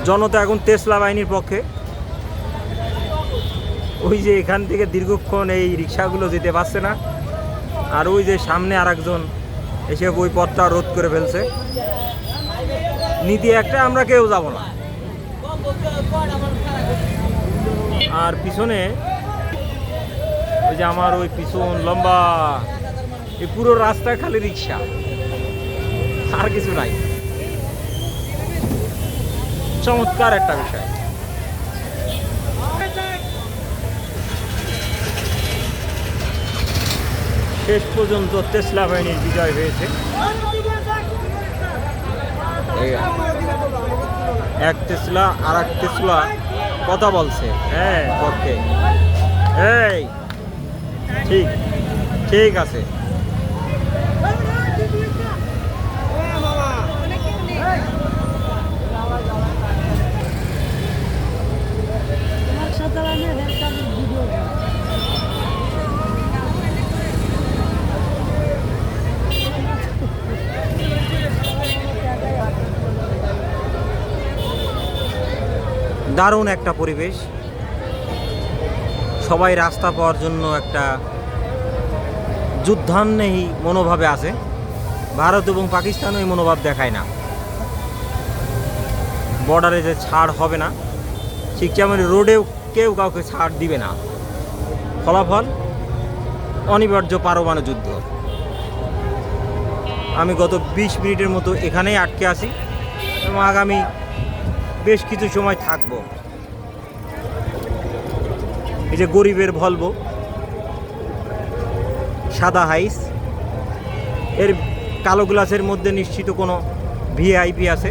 জনতা এখন টেসলা বাহিনীর পক্ষে। ওই যে এখান থেকে দীর্ঘক্ষণ এই রিক্সাগুলো যেতে পারছে না, আর ওই যে সামনে আরেকজন এসে ওই পথটা রোধ করে ফেলছে। নীতি একটা, আমরা কেউ যাব না। আর পিছনে ওই যে আমার ওই পিছন লম্বা, এই পুরো রাস্তায় খালি রিক্সা, আর কিছু নাই। চমৎকার একটা বিষয়। শেষ পর্যন্ত টেসলা বাহিনীর বিজয় হয়েছে। এক টেসলা আর এক টেসলা কথা বলছে, হ্যাঁ পক্ষে। এই ঠিক ঠিক আছে। দারুণ একটা পরিবেশ, সবাই রাস্তা পাওয়ার জন্য একটা যুদ্ধান্বেষী মনোভাবে আছে। ভারত এবং পাকিস্তানও এই মনোভাব দেখায় না, বর্ডারে যে ছাড় হবে না, ঠিক যেমন রোডেও কেউ কাউকে ছাড় দিবে না। ফলাফল অনিবার্য পারমাণু যুদ্ধ। আমি গত 20 মিনিটের মতো এখানেই আটকে আছি এবং আগামী বেশ কিছু সময় থাকবো। এই যে গরিবের ভলভো সাদা হাইস, এর কালো গ্লাসের মধ্যে নিশ্চিত কোনো ভিআইপি আছে।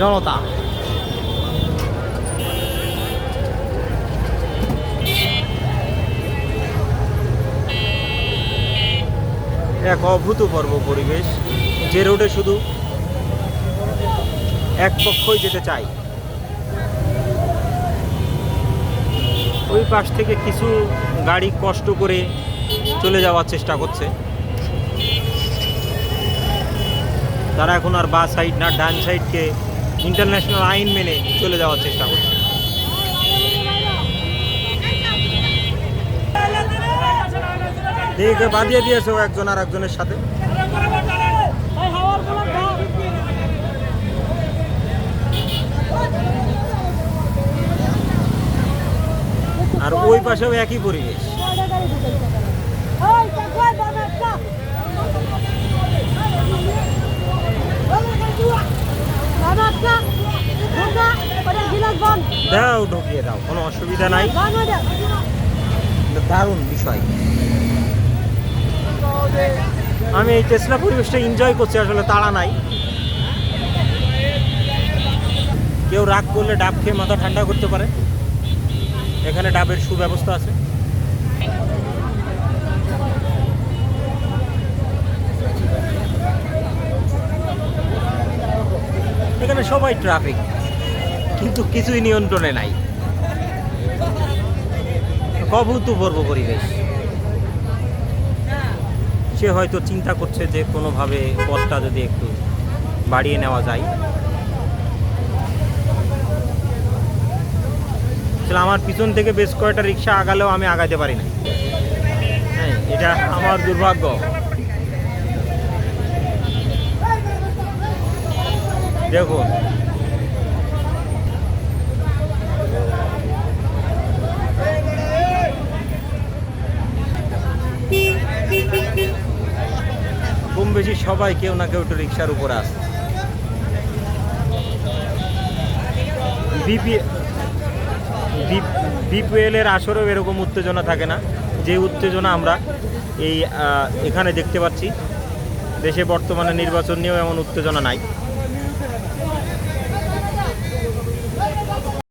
জনতা এক অভূতপূর্ব পরিবেশ, যে রোডে শুধু এক পক্ষই যেতে চাই। ওই পাশ থেকে কিছু গাড়ি কষ্ট করে চলে যাওয়ার চেষ্টা করছে। তারা এখন আর বাঁ সাইড না ডান সাইডকে ইন্টারন্যাশনাল আইন মেনে চলে যাওয়ার চেষ্টা করছে। দেখে বাঁধিয়ে দিয়েছে ও একজন আর একজনের সাথে। আর ওই পাশেও একই পরিবেশ। দাও ঢুকিয়ে দাও, কোনো অসুবিধা নাই। দারুণ বিষয়। আমি এই টেসলা পরিবেশটা এনজয় করছি, আসলে তাড়া নাই। কেউ রাগ করলে ডাব খেয়ে মাথা ঠান্ডা করতে পারে, এখানে ডাবের সুব্যবস্থা আছে। এখানে সবাই ট্রাফিক, কিন্তু কিছুই নিয়ন্ত্রণে নাই। অভূতপূর্ব পরিবেশ। সে হয়তো চিন্তা করছে যে কোনোভাবে পথটা যদি একটু বাড়িয়ে নেওয়া যায়। আমার পিছন থেকে বেশ কয়েকটা রিক্সা আগালেও আমি আগাতে পারি না। হ্যাঁ, এটা আমার দুর্ভাগ্য। দেখুন কম বেশি সবাই কেউ না কেউ একটু রিক্সার উপরে আসে। বিপিএল এর আসরেও এরকম উত্তেজনা থাকে না, যে উত্তেজনা আমরা এখানে দেখতে পাচ্ছি। দেশে বর্তমানে নির্বাচন নিয়েও এমন উত্তেজনা নাই।